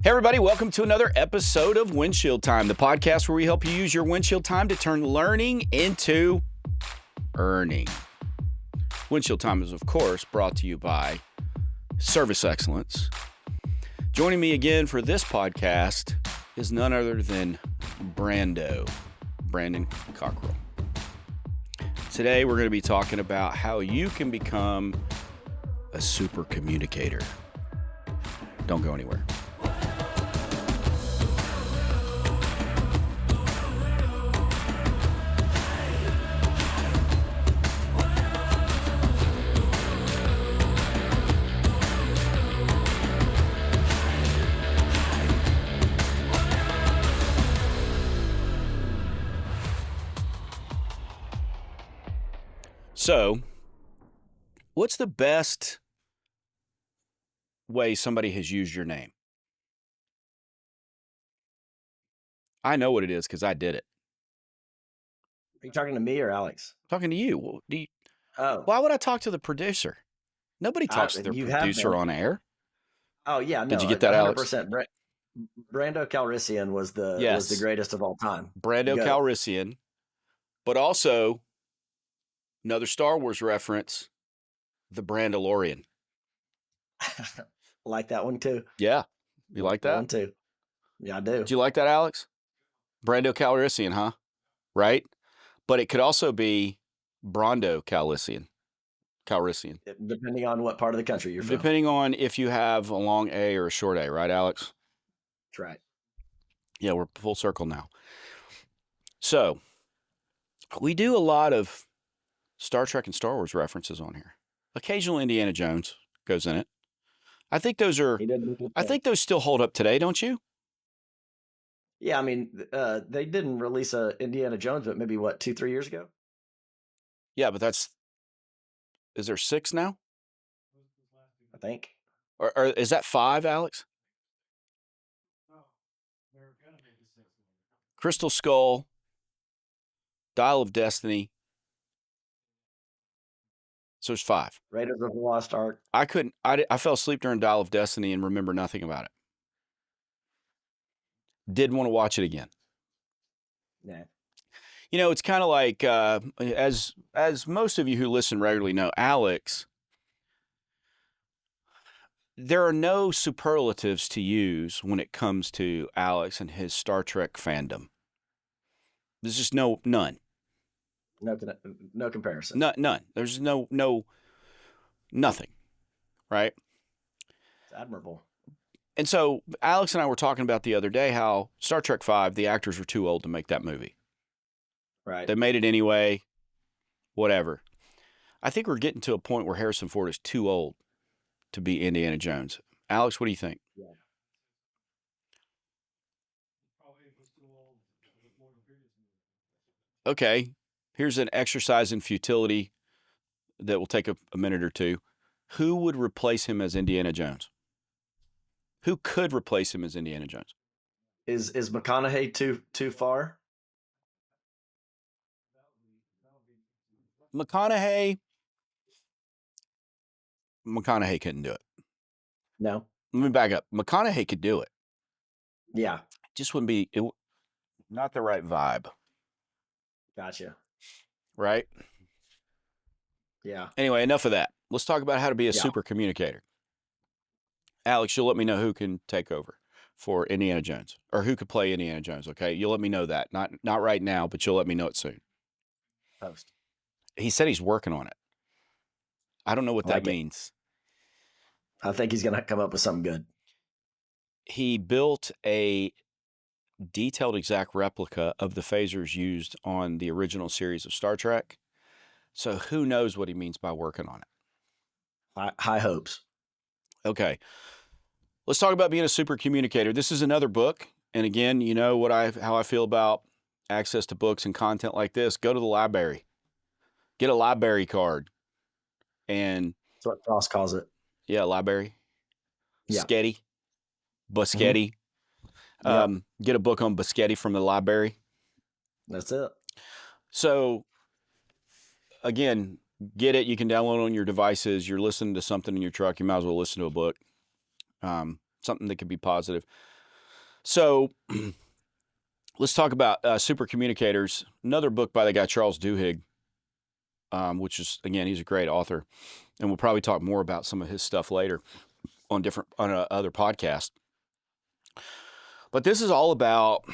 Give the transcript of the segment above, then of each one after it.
Hey everybody, welcome to another episode of Windshield Time, the podcast where we help you use your windshield time to turn learning into earning. Windshield Time is, of course, brought to you by Service Excellence. Joining me again for this podcast is none other than Brandon Cockrell. Today we're going to be talking about how you can become a super communicator. Don't go anywhere. So, what's the best way somebody has used your name? I know what it is because I did it. Are you talking to me or Alex? I'm talking to you. Well, Oh, why would I talk to the producer? Nobody talks to their you have producer been. on air. Oh yeah, no. Did you get that, Alex? 100%. Brando Calrissian was the Yes. greatest of all time. Brando Go. Calrissian, but also another Star Wars reference, the Brandalorian. Like that one too. Yeah, you like That that? one too. Yeah, I do. Do you like that, Alex? Brando Calrissian, huh? Right? But it could also be Brando Calrissian. Depending on what part of the country you're from. Depending on if you have a long A or a short A, right, Alex? That's right. Yeah, we're full circle now. So, we do a lot of Star Trek and Star Wars references on here. Occasionally Indiana Jones goes in it. I think those still hold up today, don't you? Yeah, I mean, they didn't release a Indiana Jones, but maybe 2-3 years ago. Yeah, but is there 6 now? I think. Or is that 5, Alex? Crystal Skull, Dial of Destiny. So there's 5. Raiders of the Lost Ark. I fell asleep during Dial of Destiny and remember nothing about it. Did want to watch it again. Yeah. You know, it's kind of like, as most of you who listen regularly know, Alex, there are no superlatives to use when it comes to Alex and his Star Trek fandom. There's just none. No comparison. None. There's nothing, right? It's admirable. And so Alex and I were talking about the other day how Star Trek V, the actors were too old to make that movie. Right. They made it anyway, whatever. I think we're getting to a point where Harrison Ford is too old to be Indiana Jones. Alex, what do you think? Yeah. Okay, here's an exercise in futility that will take a minute or two. Who would replace him as Indiana Jones? Who could replace him as Indiana Jones? Is McConaughey too far? McConaughey couldn't do it. No. Let me back up. McConaughey could do it. Yeah. Just wouldn't be not the right vibe. Gotcha. Right? Yeah. Anyway, enough of that. Let's talk about how to be a super communicator. Alex, you'll let me know who can take over for Indiana Jones, or who could play Indiana Jones, okay? You'll let me know that. Not right now, but you'll let me know it soon. Post. He said he's working on it. I don't know what that means. I think he's going to come up with something good. He built a detailed exact replica of the phasers used on the original series of Star Trek. So who knows what he means by working on it. High hopes. Okay. Let's talk about being a super communicator. This is another book. And again, you know how I feel about access to books and content like this. Go to the library. Get a library card. And that's what Frost calls it. Yeah, library. Yeah. Buschetti. Mm-hmm. Get a book on Buschetti from the library. That's it. So, again, get it. You can download it on your devices. You're listening to something in your truck. You might as well listen to a book. Something that could be positive. So let's talk about Super Communicators, another book by the guy Charles Duhigg, which is, again, he's a great author. And we'll probably talk more about some of his stuff later on other podcasts. But this is all about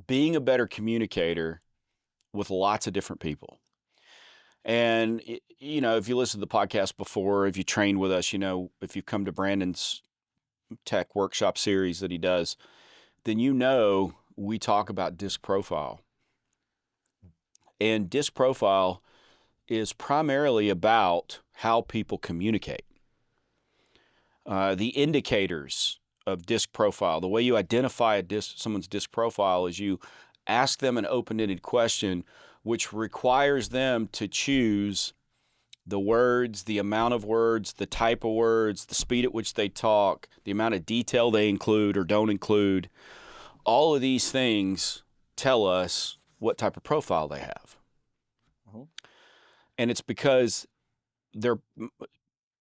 being a better communicator with lots of different people. And, you know, if you listen to the podcast before, if you trained with us, you know, if you've come to Brandon's tech workshop series that he does, then you know we talk about disc profile. And disc profile is primarily about how people communicate. The indicators of disc profile, the way you identify someone's disc profile is you ask them an open-ended question which requires them to choose the words, the amount of words, the type of words, the speed at which they talk, the amount of detail they include or don't include. All of these things tell us what type of profile they have. And it's because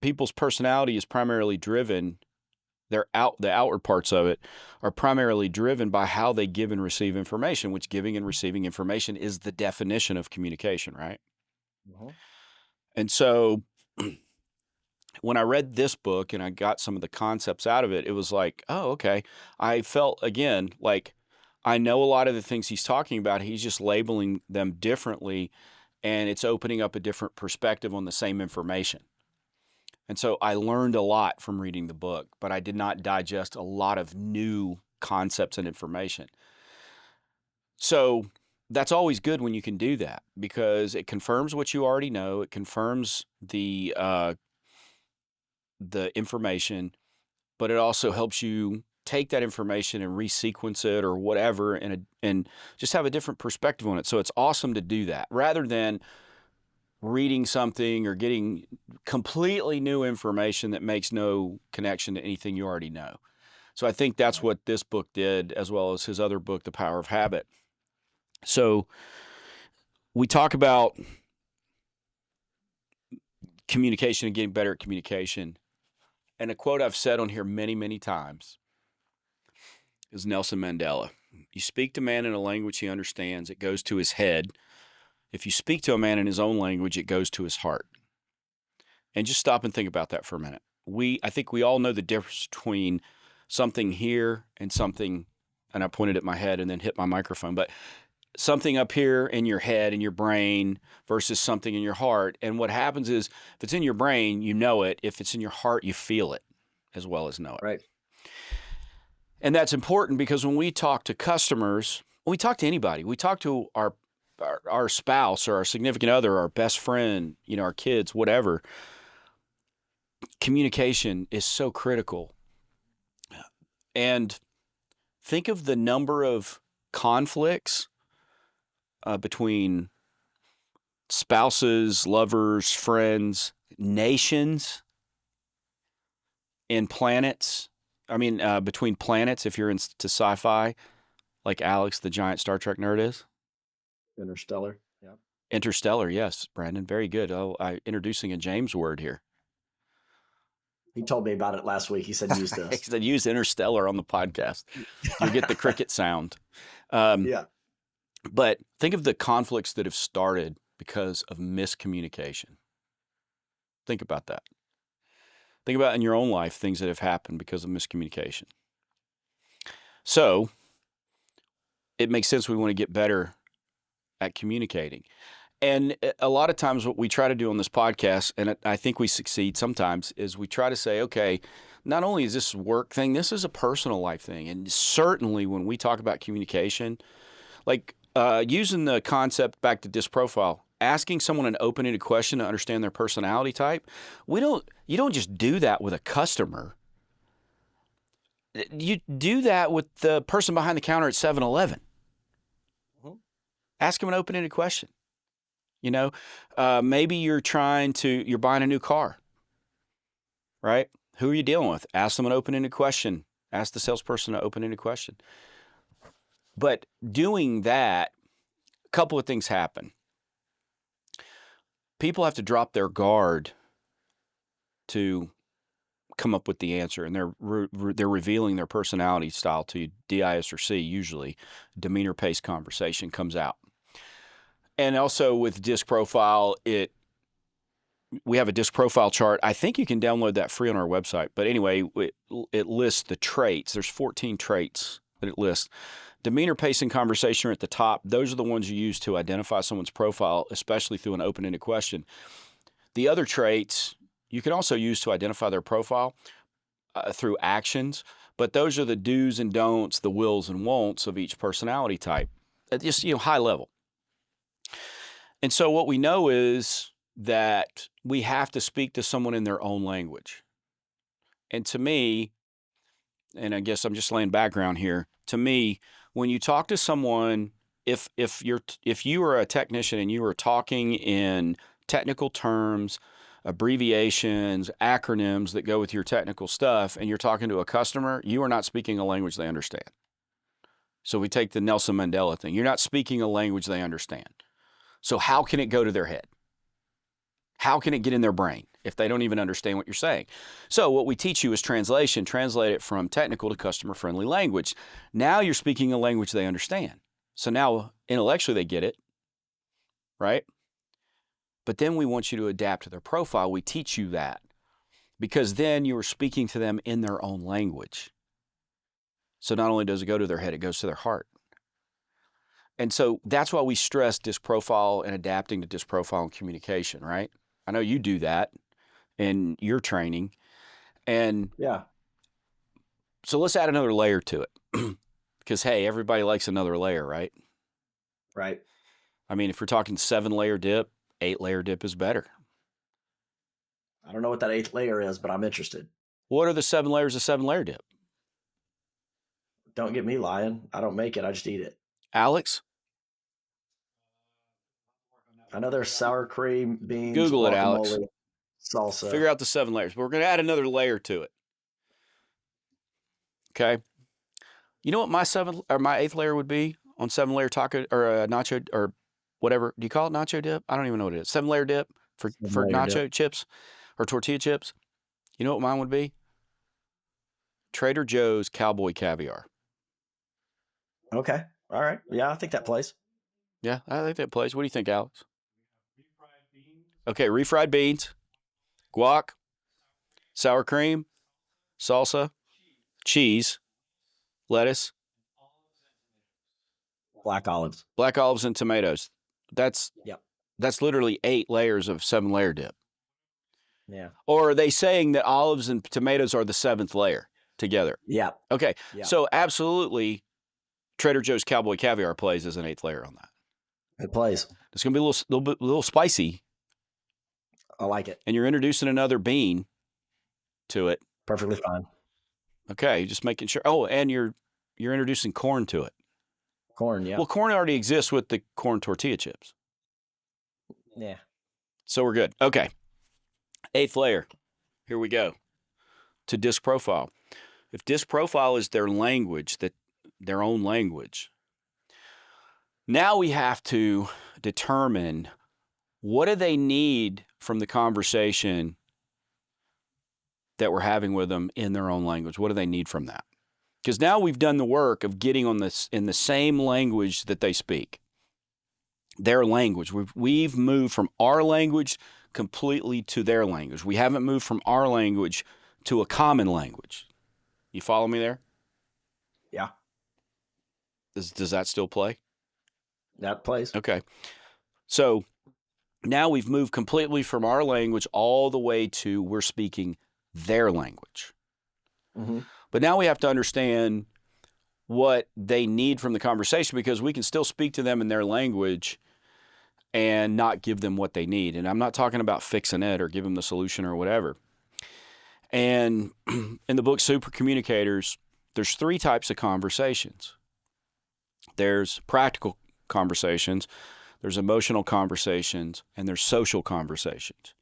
people's personality is primarily driven, the outward parts of it are primarily driven by how they give and receive information, which giving and receiving information is the definition of communication, right? And so when I read this book and I got some of the concepts out of it, it was like, oh, okay. I felt, again, like I know a lot of the things he's talking about. He's just labeling them differently, and it's opening up a different perspective on the same information. And so I learned a lot from reading the book, but I did not digest a lot of new concepts and information. So that's always good when you can do that, because it confirms what you already know. It confirms the information, but it also helps you take that information and resequence it or whatever, and just have a different perspective on it. So it's awesome to do that rather than reading something or getting completely new information that makes no connection to anything you already know. So I think that's what this book did, as well as his other book, The Power of Habit. So we talk about communication and getting better at communication. And a quote I've said on here many, many times is Nelson Mandela. You speak to man in a language he understands, it goes to his head. If you speak to a man in his own language, it goes to his heart. And just stop and think about that for a minute. I think we all know the difference between something here and something, and I pointed at my head and then hit my microphone, but something up here in your head, in your brain, versus something in your heart. And what happens is, if it's in your brain, you know it. If it's in your heart, you feel it as well as know it. Right. And that's important, because when we talk to customers, when we talk to anybody, we talk to our spouse or our significant other, our best friend, you know, our kids, whatever. Communication is so critical. And think of the number of conflicts between spouses, lovers, friends, nations, and planets. I mean, between planets, if you're into sci-fi, like Alex, the giant Star Trek nerd, is. Interstellar. Yeah. Interstellar, yes, Brandon. Very good. Oh, introducing a James word here. He told me about it last week. He said, use this. He said, use Interstellar on the podcast. You'll get the cricket sound. Yeah. But think of the conflicts that have started because of miscommunication. Think about that. Think about in your own life things that have happened because of miscommunication. So it makes sense we want to get better at communicating. And a lot of times what we try to do on this podcast, and I think we succeed sometimes, is we try to say, okay, not only is this a work thing, this is a personal life thing. And certainly when we talk about communication, like using the concept back to disc profile, asking someone an open-ended question to understand their personality type, you don't just do that with a customer. You do that with the person behind the counter at 7-Eleven. Ask them an open-ended question. You know, maybe you're buying a new car, right? Who are you dealing with? Ask them an open-ended question. Ask the salesperson an open-ended question. But doing that, a couple of things happen. People have to drop their guard to come up with the answer, and they're revealing their personality style to you. DIS or C, usually demeanor-based conversation comes out. And also with disc profile, we have a disc profile chart. I think you can download that free on our website. But anyway, it lists the traits. There's 14 traits that it lists. Demeanor, pace, and conversation are at the top. Those are the ones you use to identify someone's profile, especially through an open-ended question. The other traits you can also use to identify their profile through actions, but those are the do's and don'ts, the wills and won'ts of each personality type, at just high level. And so what we know is that we have to speak to someone in their own language. And to me, and I guess I'm just laying background here, to me, when you talk to someone, if you are a technician and you are talking in technical terms, abbreviations, acronyms that go with your technical stuff, and you're talking to a customer, you are not speaking a language they understand. So we take the Nelson Mandela thing. You're not speaking a language they understand. So how can it go to their head? How can it get in their brain if they don't even understand what you're saying? So what we teach you is translation. Translate it from technical to customer-friendly language. Now you're speaking a language they understand. So now intellectually they get it, right? But then we want you to adapt to their profile. We teach you that because then you are speaking to them in their own language. So not only does it go to their head, it goes to their heart. And so that's why we stress disc profile and adapting to disc profile and communication, right? I know you do that in your training. And yeah. So let's add another layer to it. Because, hey, everybody likes another layer, right? Right. I mean, if we're talking 7-layer dip, 8-layer dip is better. I don't know what that 8th layer is, but I'm interested. What are the 7 layers of 7-layer dip? Don't get me lying. I don't make it. I just eat it. Alex? I know there's sour cream, beans, Google it, Alex. Salsa. Figure out the 7 layers. But we're going to add another layer to it. Okay. You know what my 8th layer would be on 7-layer taco or nacho or whatever? Do you call it nacho dip? I don't even know what it is. 7-layer dip for nacho chips or tortilla chips. You know what mine would be? Trader Joe's Cowboy Caviar. Okay. All right. Yeah, I think that plays. Yeah, I think that plays. What do you think, Alex? Okay, refried beans, guac, sour cream, salsa, cheese, lettuce, black olives, and tomatoes. That's literally 8 layers of 7-layer dip. Yeah. Or are they saying that olives and tomatoes are the 7th layer together? Yeah. Okay. Yeah. So absolutely, Trader Joe's Cowboy Caviar plays as an 8th layer on that. It plays. It's going to be a little spicy. I like it. And you're introducing another bean to it. Perfectly fine. Okay, just making sure. Oh, and you're introducing corn to it. Corn, yeah. Well, corn already exists with the corn tortilla chips. Yeah. So we're good. Okay. 8th layer. Here we go. To disc profile. If disc profile is their language, their own language, now we have to determine what do they need from the conversation that we're having with them in their own language. What do they need from that? Because now we've done the work of getting on this in the same language that they speak. Their language. We've moved from our language completely to their language. We haven't moved from our language to a common language. You follow me there? Yeah. Does that still play? That plays. Okay. So now we've moved completely from our language all the way to we're speaking their language. Mm-hmm. But now we have to understand what they need from the conversation because we can still speak to them in their language and not give them what they need. And I'm not talking about fixing it or give them the solution or whatever. And in the book Super Communicators, there's 3 types of conversations. There's practical conversations, there's emotional conversations, and there's social conversations.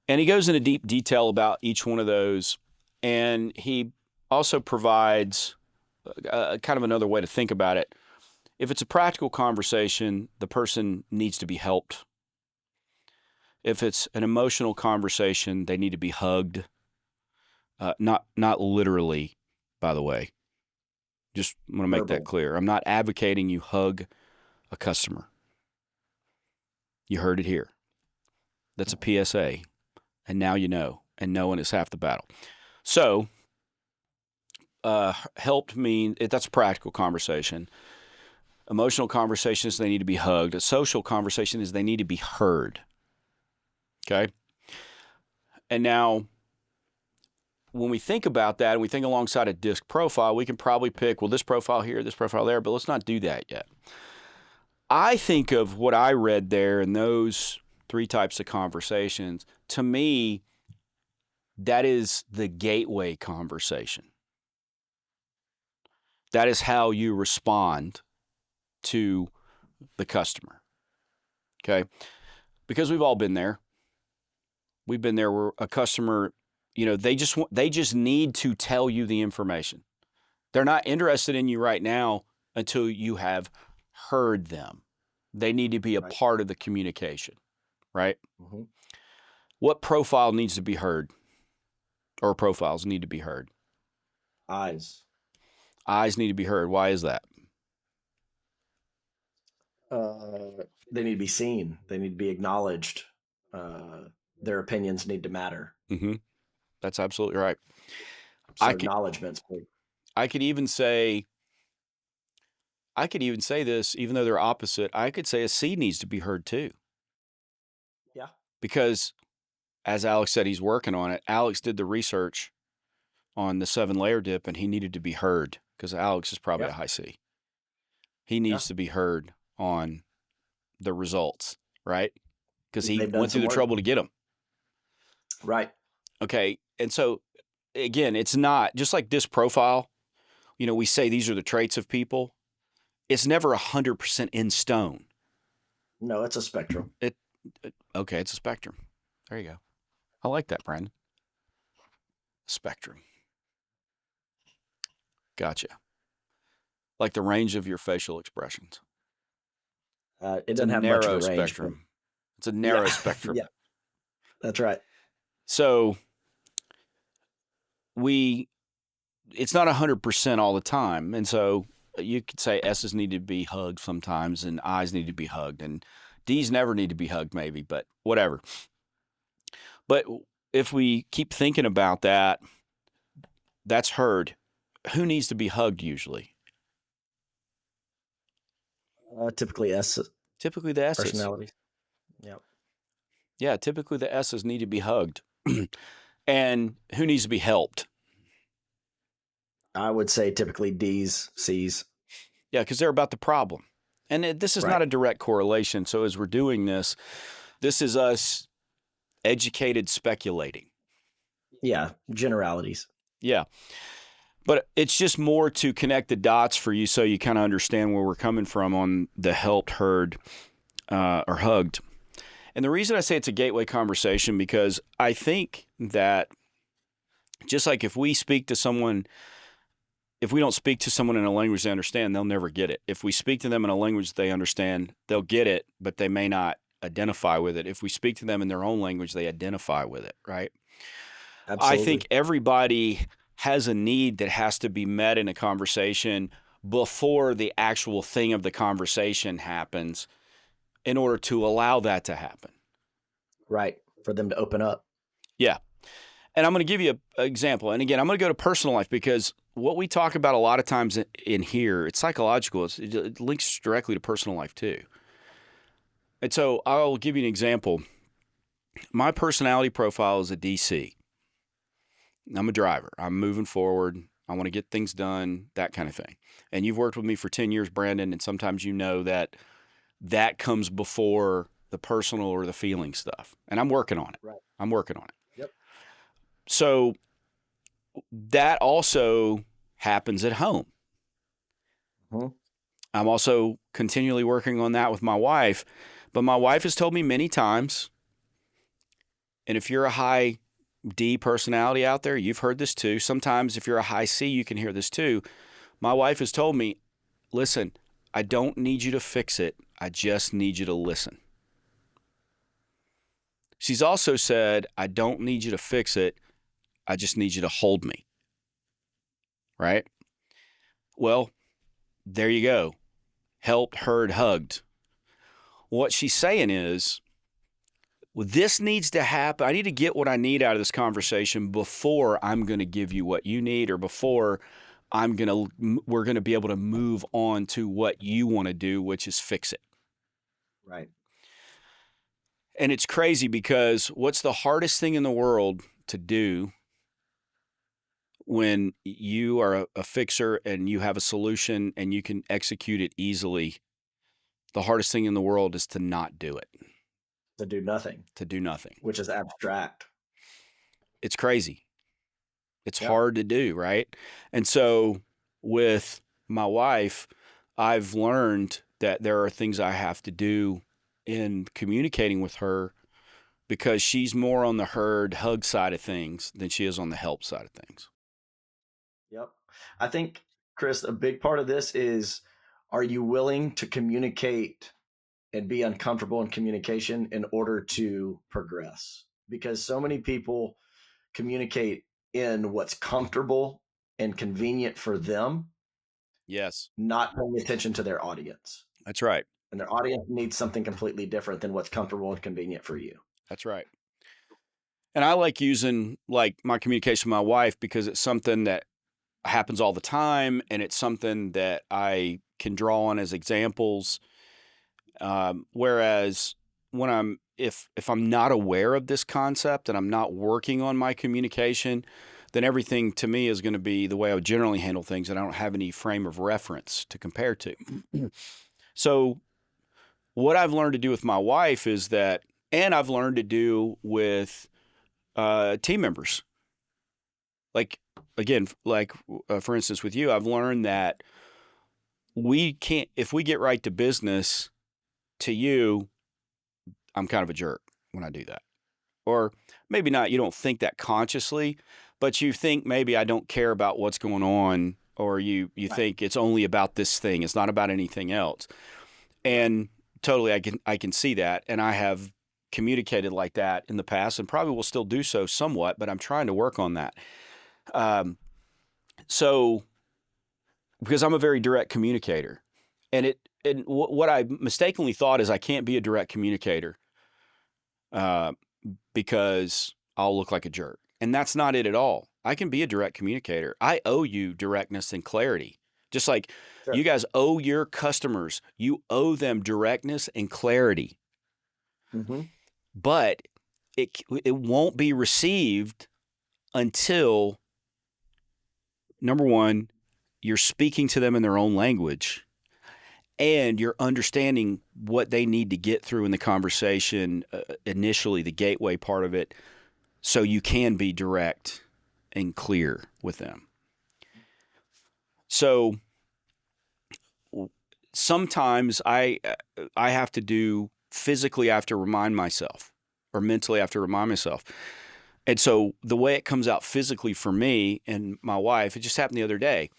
And he goes into deep detail about each one of those, and he also provides kind of another way to think about it. If it's a practical conversation, the person needs to be helped. If it's an emotional conversation, they need to be hugged. Not literally, by the way. Just want to make that Verbal. clear. I'm not advocating you hug a customer. You heard it here. That's a PSA. And now you know. And knowing is half the battle. So, helped mean that's a practical conversation. Emotional conversations, they need to be hugged. A social conversation is they need to be heard. Okay? And now, when we think about that and we think alongside a disc profile, we can probably pick, well, this profile here, this profile there, but let's not do that yet. I think of what I read there in those 3 types of conversations. To me, that is the gateway conversation. That is how you respond to the customer. Okay? Because we've all been there. We've been there where a customer, they just need to tell you the information. They're not interested in you right now until you have heard them. They need to be a part of the communication, right? Mm-hmm. What profile needs to be heard? Or profiles need to be heard? Eyes. Eyes need to be heard. Why is that? They need to be seen. They need to be acknowledged. Their opinions need to matter. Mm-hmm. That's absolutely right. So acknowledgement's big. I could even say this, even though they're opposite. I could say a C needs to be heard too. Yeah. Because, as Alex said, he's working on it. Alex did the research on the 7-layer dip, and he needed to be heard because Alex is probably a high C. He needs to be heard on the results, right? Because he went through the trouble to get them. Right. Okay. And so, again, it's not just like this profile. We say these are the traits of people. It's never 100% in stone. No, it's a spectrum. Okay, it's a spectrum. There you go. I like that, Brandon. Spectrum. Gotcha. Like the range of your facial expressions. It doesn't have much of a range. Spectrum. It's a narrow spectrum. Yeah, that's right. So it's not 100% all the time. And so you could say S's need to be hugged sometimes and I's need to be hugged and D's never need to be hugged maybe, but whatever. But if we keep thinking about that, that's heard. Who needs to be hugged usually? Typically S. Typically the S's. Personalities. Yep. Yeah, typically the S's need to be hugged. And who needs to be helped? I would say typically D's, C's. Yeah, because they're about the problem. And this is not a direct correlation. So as we're doing this is us educated speculating. Yeah, generalities. Yeah. But it's just more to connect the dots for you so you kind of understand where we're coming from on the helped, heard, or hugged. And the reason I say it's a gateway conversation because I think that just like if we don't speak to someone in a language they understand, they'll never get it. If we speak to them in a language they understand, they'll get it, but they may not identify with it. If we speak to them in their own language, they identify with it, right? Absolutely. I think everybody has a need that has to be met in a conversation before the actual thing of the conversation happens in order to allow that to happen. Right. For them to open up. Yeah. And I'm going to give you an example. And again, I'm going to go to personal life because what we talk about a lot of times in here, it's psychological. It links directly to personal life too. And so I'll give you an example. My personality profile is a DC. I'm a driver. I'm moving forward. I want to get things done, that kind of thing. And you've worked with me for 10 years, Brandon, and sometimes you know that comes before the personal or the feeling stuff. And I'm working on it. Right. I'm working on it. Yep. So that also happens at home. Mm-hmm. I'm also continually working on that with my wife. But my wife has told me many times, and if you're a high D personality out there, you've heard this too. Sometimes if you're a high C, you can hear this too. My wife has told me, listen, I don't need you to fix it. I just need you to listen. She's also said, I don't need you to fix it. I just need you to hold me. Right? Well, there you go. Helped, heard, hugged. What she's saying is, well, this needs to happen. I need to get what I need out of this conversation before I'm going to give you what you need, or before we're going to be able to move on to what you want to do, which is fix it. Right. And it's crazy because what's the hardest thing in the world to do when you are a fixer and you have a solution and you can execute it easily? The hardest thing in the world is to not do it. To do nothing. To do nothing. Which is abstract. It's crazy. It's hard to do, right? And so with my wife, I've learned that there are things I have to do in communicating with her because she's more on the heard, hug side of things than she is on the help side of things. Yep. I think, Chris, a big part of this is, are you willing to communicate and be uncomfortable in communication in order to progress? Because so many people communicate in what's comfortable and convenient for them. Yes. Not paying attention to their audience. That's right. And their audience needs something completely different than what's comfortable and convenient for you. That's right. And I like using like my communication with my wife because it's something that happens all the time, and it's something that I can draw on as examples. Whereas when if I'm not aware of this concept and I'm not working on my communication, then everything to me is going to be the way I would generally handle things, and I don't have any frame of reference to compare to. So what I've learned to do with my wife is that, and I've learned to do with team members. Like, again, for instance, with you, I've learned that if we get right to business, to you, I'm kind of a jerk when I do that. Or maybe not, you don't think that consciously, but you think maybe I don't care about what's going on, or you think it's only about this thing. It's not about anything else. And totally, I can see that. And I have communicated like that in the past, and probably will still do so somewhat, but I'm trying to work on that. So because I'm a very direct communicator, and what I mistakenly thought is I can't be a direct communicator because I'll look like a jerk. And that's not it at all. I can be a direct communicator. I owe you directness and clarity. Just like you guys owe your customers, you owe them directness and clarity. Mm-hmm. But it won't be received until, number one, you're speaking to them in their own language, and you're understanding what they need to get through in the conversation, initially, the gateway part of it, so you can be direct and clear with them. So sometimes I have to do physically, I have to remind myself, or mentally I have to remind myself. And so the way it comes out physically for me and my wife, it just happened the other day.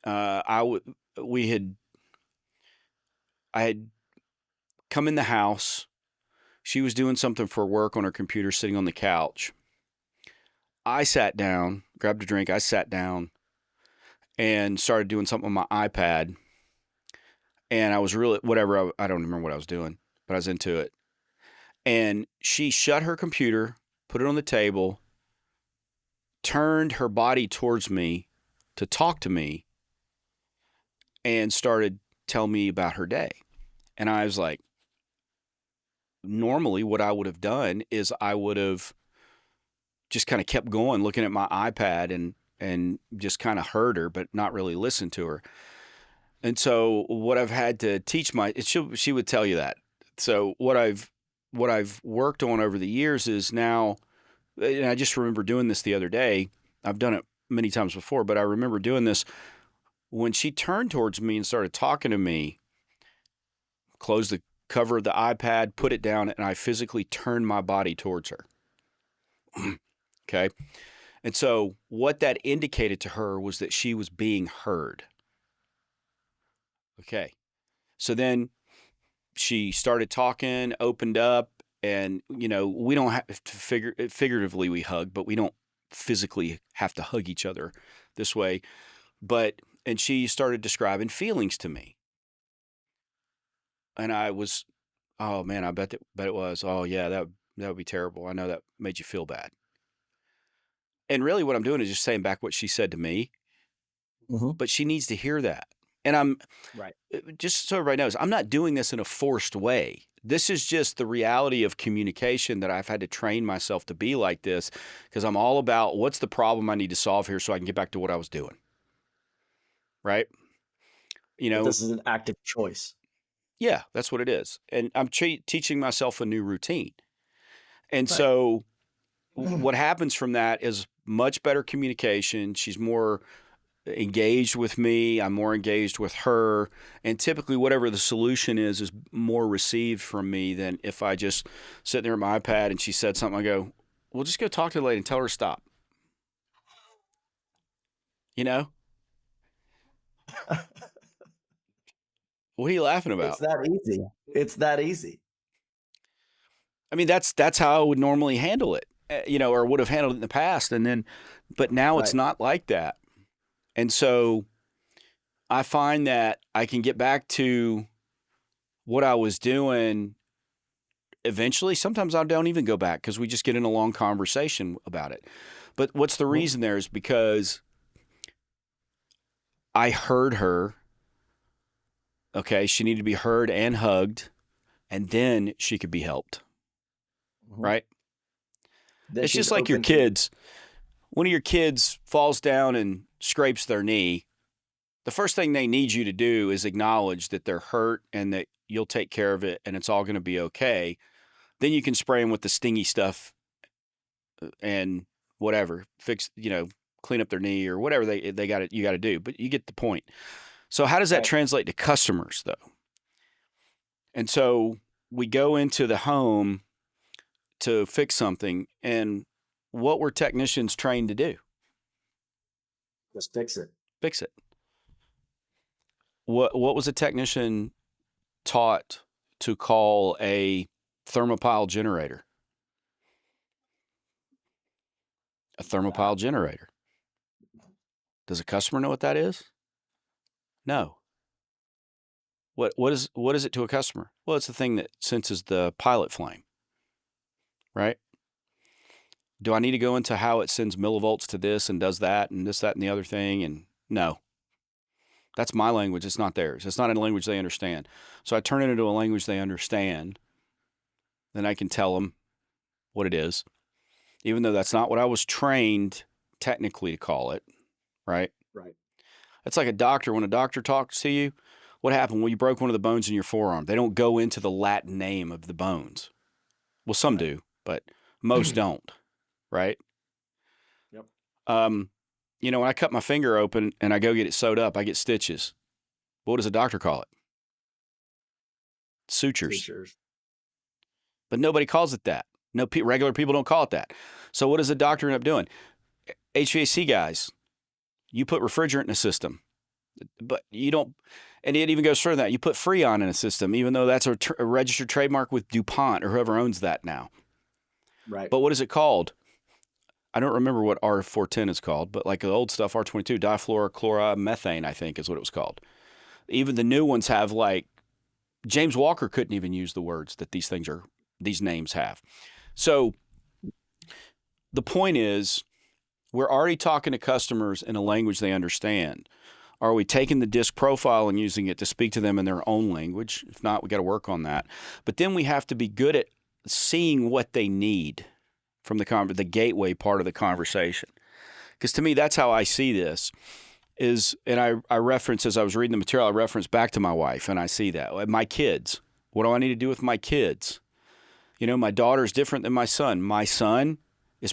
I had come in the house. She was doing something for work on her computer, sitting on the couch. I sat down, grabbed a drink. I sat down and started doing something on my iPad. And I was really, whatever, I don't remember what I was doing, but I was into it. And she shut her computer, put it on the table, turned her body towards me to talk to me, and started telling me about her day. And I was like, normally what I would have done is I would have just kind of kept going, looking at my iPad and just kind of heard her, but not really listened to her. And so what I've had to teach she would tell you that. So what I've worked on over the years is now, and I just remember doing this the other day. I've done it many times before, but I remember doing this when she turned towards me and started talking to me. Closed the cover of the iPad, put it down, and I physically turned my body towards her. Okay. And so what that indicated to her was that she was being heard. Okay. So then she started talking, opened up, and, we don't have to figuratively we hug, but we don't physically have to hug each other this way. And she started describing feelings to me. And I was, oh man, I bet it was, oh yeah, that would be terrible. I know that made you feel bad. And really what I'm doing is just saying back what she said to me, but she needs to hear that. And I'm Right. just so everybody knows, I'm not doing this in a forced way. This is just the reality of communication that I've had to train myself to be like this, because I'm all about what's the problem I need to solve here so I can get back to what I was doing. Right? But this is an active choice. Yeah, that's what it is. And I'm teaching myself a new routine. And so what happens from that is much better communication. She's more engaged with me. I'm more engaged with her. And typically whatever the solution is more received from me than if I just sit there at my iPad and she said something, I go, well, just go talk to the lady and tell her to stop. You know? What are you laughing about? It's that easy. It's that easy. I mean, that's how I would normally handle it, or would have handled it in the past. But now it's not like that. And so I find that I can get back to what I was doing eventually. Sometimes I don't even go back because we just get in a long conversation about it. But what's the reason there is because I heard her. Okay, she needed to be heard and hugged, and then she could be helped. Right? It's just like your kids. One of your kids falls down and scrapes their knee. The first thing they need you to do is acknowledge that they're hurt and that you'll take care of it and it's all going to be okay. Then you can spray them with the stingy stuff and whatever, clean up their knee or whatever you got to do. But you get the point. So how does that translate to customers though? And so we go into the home to fix something, and what were technicians trained to do? Just fix it. Fix it. What was a technician taught to call a thermopile generator? A thermopile generator. Does a customer know what that is? No. What is it to a customer? Well, it's the thing that senses the pilot flame. Right? Do I need to go into how it sends millivolts to this and does that and this, that, and the other thing? And no. That's my language. It's not theirs. It's not a language they understand. So I turn it into a language they understand. Then I can tell them what it is, even though that's not what I was trained technically to call it. Right? Right. It's like a doctor. When a doctor talks to you, what happened? Well, you broke one of the bones in your forearm. They don't go into the Latin name of the bones. Well, some do, but most don't. Right? Yep. When I cut my finger open and I go get it sewed up, I get stitches. What does a doctor call it? Sutures. But nobody calls it that. No, regular people don't call it that. So what does a doctor end up doing? HVAC guys, you put refrigerant in a system, but you don't, and it even goes further than that. You put Freon in a system, even though that's a registered trademark with DuPont or whoever owns that now. Right. But what is it called? I don't remember what R410 is called, but like the old stuff, R22, difluorochloromethane, I think is what it was called. Even the new ones have James Walker couldn't even use the words that these names have. So the point is, we're already talking to customers in a language they understand. Are we taking the disc profile and using it to speak to them in their own language? If not, we got to work on that. But then we have to be good at seeing what they need from the gateway part of the conversation. Because to me, that's how I see this. And I reference, as I was reading the material, I reference back to my wife, and I see that. My kids. What do I need to do with my kids? My daughter's different than my son. My son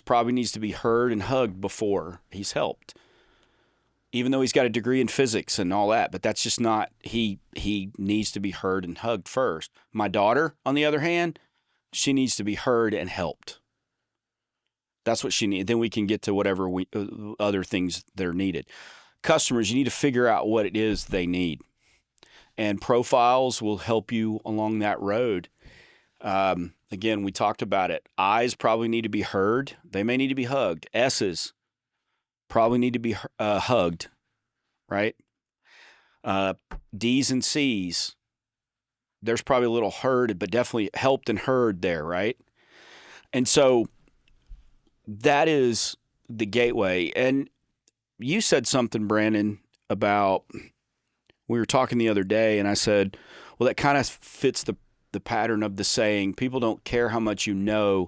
probably needs to be heard and hugged before he's helped. Even though he's got a degree in physics and all that, but that's just not, he needs to be heard and hugged first. My daughter, on the other hand, she needs to be heard and helped. That's what she needs. Then we can get to whatever other things that are needed. Customers, you need to figure out what it is they need. And profiles will help you along that road. Again, we talked about it. I's probably need to be heard. They may need to be hugged. S's probably need to be hugged, right? D's and C's, there's probably a little heard, but definitely helped and heard there, right? And so that is the gateway. And you said something, Brandon, about, we were talking the other day, and I said, well, that kind of fits the pattern of the saying, people don't care how much you know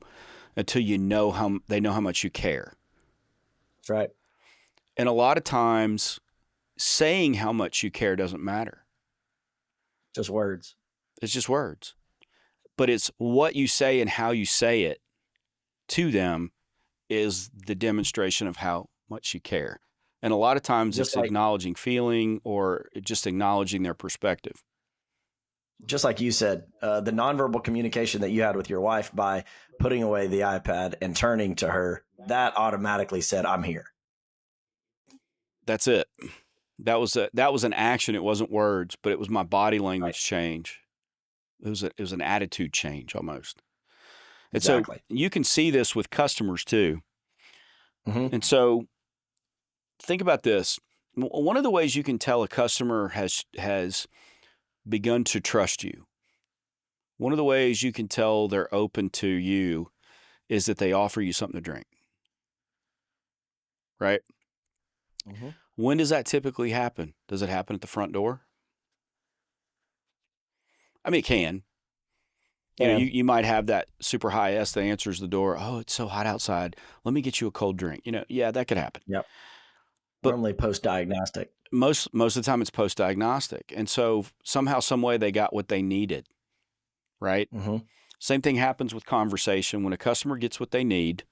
until you know how they know how much you care. That's right. And a lot of times saying how much you care doesn't matter. Just words. It's just words. But it's what you say and how you say it to them is the demonstration of how much you care. And a lot of times Just it's like- acknowledging feeling or just acknowledging their perspective. Just like you said, the nonverbal communication that you had with your wife by putting away the iPad and turning to her, that automatically said, I'm here. That's it. That was an action. It wasn't words, but it was my body language change. It was an attitude change almost. And Exactly. so you can see this with customers too. Mm-hmm. And so think about this. One of the ways you can tell a customer has begun to trust you, one of the ways you can tell they're open to you is that they offer you something to drink. Right? Mm-hmm. When does that typically happen? Does it happen at the front door? I mean, it can. You might have that super high S that answers the door. Oh, it's so hot outside. Let me get you a cold drink. Yeah, that could happen. Yep. But normally post-diagnostic. Most of the time it's post-diagnostic. And so somehow, some way they got what they needed, right? Mm-hmm. Same thing happens with conversation. When a customer gets what they need,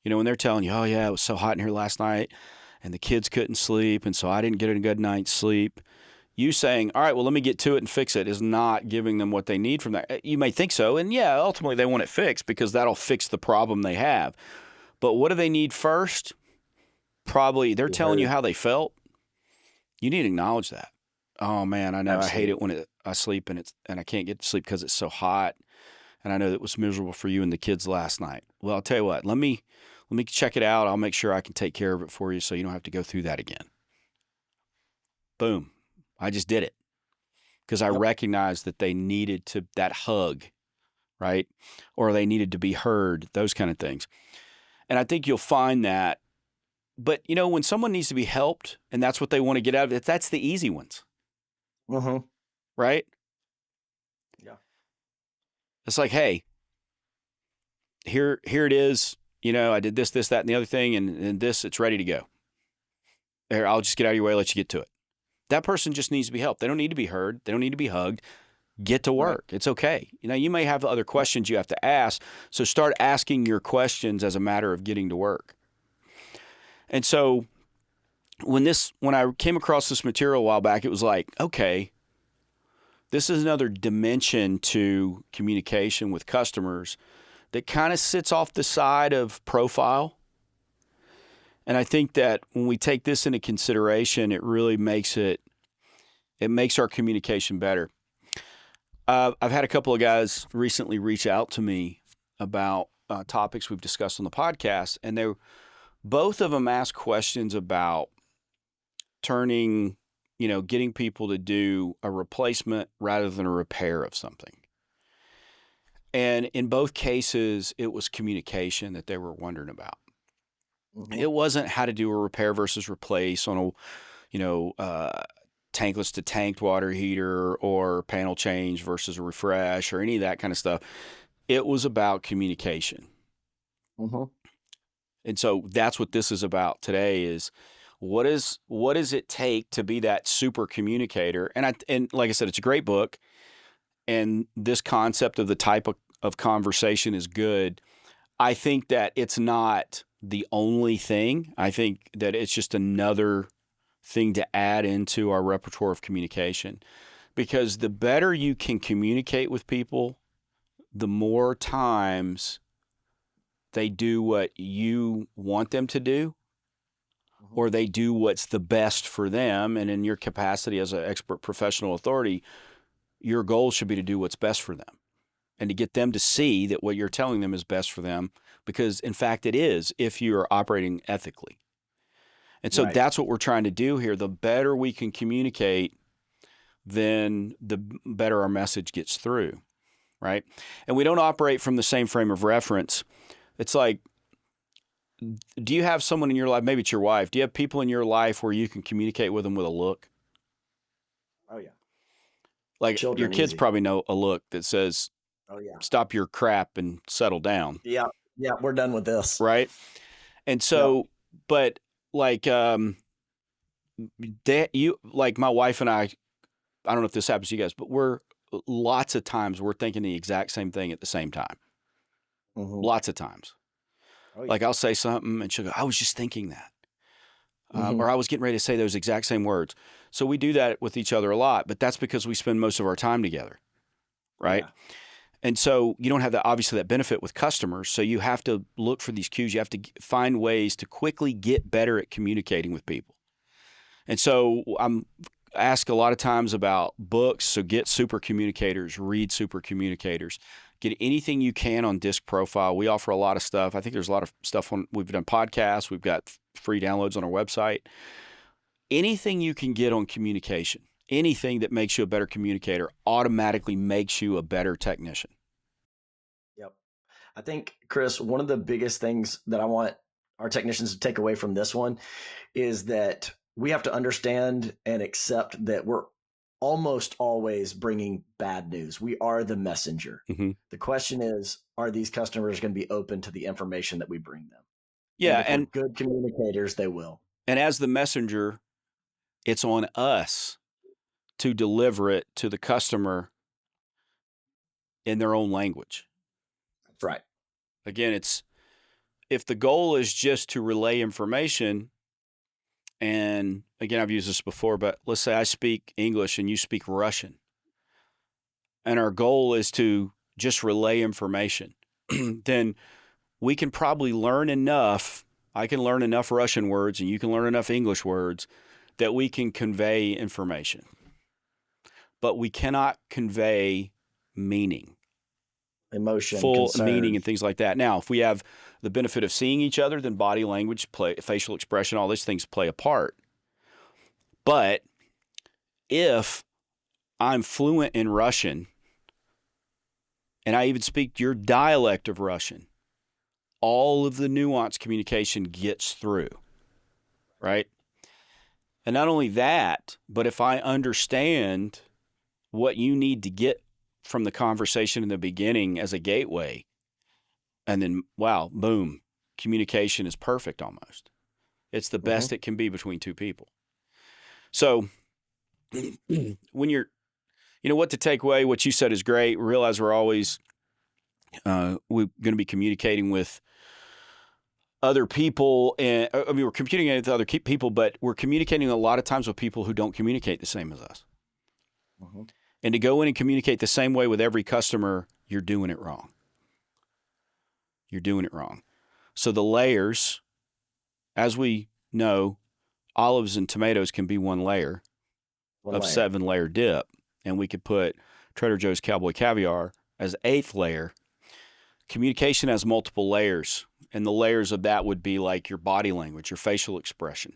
when they're telling you, oh yeah, it was so hot in here last night and the kids couldn't sleep. And so I didn't get a good night's sleep. You saying, all right, well, let me get to it and fix it is not giving them what they need from that. You may think so. And yeah, ultimately they want it fixed because that'll fix the problem they have. But what do they need first? Probably they're telling you how they felt. You need to acknowledge that. Oh man, I know. Absolutely. I hate it when I sleep and I can't get to sleep because it's so hot. And I know that it was miserable for you and the kids last night. Well, I'll tell you what, let me check it out. I'll make sure I can take care of it for you so you don't have to go through that again. Boom. I just did it because I recognized that they needed that hug, right? Or they needed to be heard, those kind of things. And I think you'll find that. But, when someone needs to be helped and that's what they want to get out of it, that's the easy ones, Mm-hmm. right? Yeah. It's like, hey, here it is. I did this, that, and the other thing, and this, it's ready to go. Here, I'll just get out of your way, let you get to it. That person just needs to be helped. They don't need to be heard. They don't need to be hugged. Get to work. Right. It's okay. You may have other questions you have to ask. So start asking your questions as a matter of getting to work. And so when I came across this material a while back, it was like, okay, this is another dimension to communication with customers that kind of sits off the side of profile. And I think that when we take this into consideration, it really makes our communication better. I've had a couple of guys recently reach out to me about topics we've discussed on the podcast, and both of them asked questions about getting people to do a replacement rather than a repair of something. And in both cases, it was communication that they were wondering about. Mm-hmm. It wasn't how to do a repair versus replace on a, tankless to tanked water heater or panel change versus a refresh or any of that kind of stuff. It was about communication. Mm-hmm. And so that's what this is about today is what does it take to be that super communicator? And like I said, it's a great book. And this concept of the type of conversation is good. I think that it's not the only thing. I think that it's just another thing to add into our repertoire of communication. Because the better you can communicate with people, the more times they do what you want them to do, or they do what's the best for them. And in your capacity as an expert professional authority, your goal should be to do what's best for them. and to get them to see that what you're telling them is best for them, because in fact it is, if you are operating ethically. And so Right. that's what we're trying to do here. The better we can communicate, then the better our message gets through, right? And we don't operate from the same frame of reference. It's like, do you have someone in your life, maybe it's your wife, do you have people in your life where you can communicate with them with a look? Oh yeah. Like your Children kids easy. probably know a look that says, Oh yeah. stop your crap and settle down, Yeah. Yeah. We're done with this. right? And Yep. so, but like, like my wife and I don't know if this happens to you guys, but lots of times we're thinking the exact same thing at the same time. Mhm. Lots of times. Oh yeah. Like I'll say something and she'll go, I was just thinking that. Mhm. Or I was getting ready to say those exact same words. So we do that with each other a lot, but that's because we spend most of our time together, right? Yeah. And so you don't have obviously that benefit with customers. So you have to look for these cues. You have to find ways to quickly get better at communicating with people. And so I'm asked a lot of times about books. So get Super Communicators, read Super Communicators, get anything you can on Disc Profile. We offer a lot of stuff. I think there's a lot of stuff we've done podcasts. We've got free downloads on our website. Anything you can get on communication, anything that makes you a better communicator automatically makes you a better technician. Yep. I think, Chris, one of the biggest things that I want our technicians to take away from this one is that we have to understand and accept that we're almost always bringing bad news. We are the messenger. Mm-hmm. The question is, are these customers going to be open to the information that we bring them? Yeah. And if we're good communicators, they will. And as the messenger, it's on us to deliver it to the customer in their own language. That's right. Again, if the goal is just to relay information, and again, I've used this before, but let's say I speak English and you speak Russian, and our goal is to just relay information, then we can probably learn enough. I can learn enough Russian words and you can learn enough English words that we can convey information. But we cannot convey meaning. Emotion, Full concern. meaning and things like that. Now, if we have the benefit of seeing each other, then body language, facial expression, all these things play a part. But if I'm fluent in Russian and I even speak your dialect of Russian, all of the nuanced communication gets through, right? And not only that, but if I understand what you need to get from the conversation in the beginning as a gateway, and then, wow, boom, communication is perfect almost. It's the best it can be between two people. So when you're, what to take away, what you said is great. Realize we're always, we're going to be communicating with other people. And we're communicating with other people, but we're communicating a lot of times with people who don't communicate the same as us. Mm-hmm. And to go in and communicate the same way with every customer, you're doing it wrong. You're doing it wrong. So the layers, as we know, olives and tomatoes can be one layer of 7-layer dip. And we could put Trader Joe's Cowboy Caviar as 8th layer. Communication has multiple layers. And the layers of that would be like your body language, your facial expression.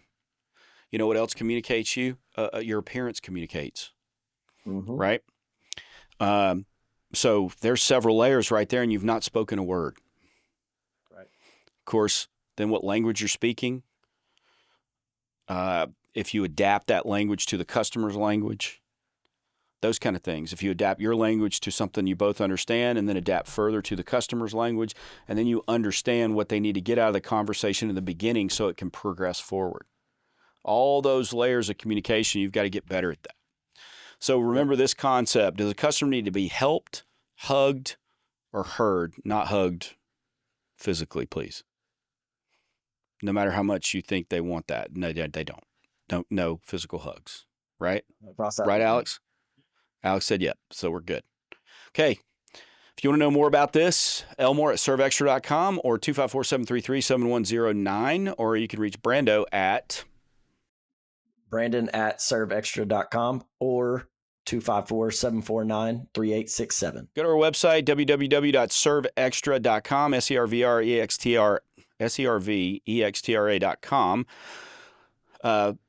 You know what else communicates you? Your appearance communicates. Mm-hmm. Right? So there's several layers right there, and you've not spoken a word. Right. Of course, then what language you're speaking. If you adapt that language to the customer's language, those kind of things. If you adapt your language to something you both understand and then adapt further to the customer's language, and then you understand what they need to get out of the conversation in the beginning so it can progress forward. All those layers of communication, you've got to get better at that. So remember this concept. Does a customer need to be helped, hugged, or heard? Not hugged physically, please. No matter how much you think they want that. No, they don't. No physical hugs. Right? Right, Alex? Alex said yep. So we're good. Okay. If you want to know more about this, Elmore at serveextra.com or 254-733-7109, or you can reach Brandon at serveextra.com or 254-749-3867. Go to our website, www.servextra.com, servextra.com.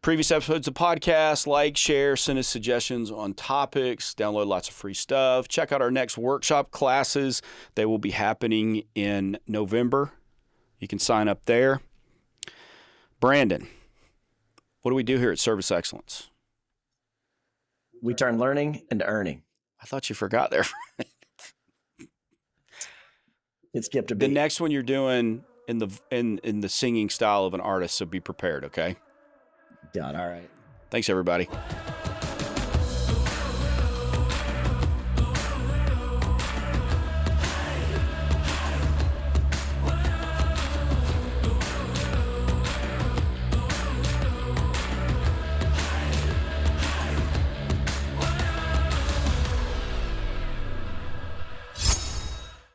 Previous episodes of podcasts, like, share, send us suggestions on topics, download lots of free stuff. Check out our next workshop classes. They will be happening in November. You can sign up there. Brandon, what do we do here at Service Excellence? We turn learning into earning. I thought you forgot there. It skipped a beat. The next one you're doing in the singing style of an artist, so be prepared, okay? God, all right. Thanks, everybody.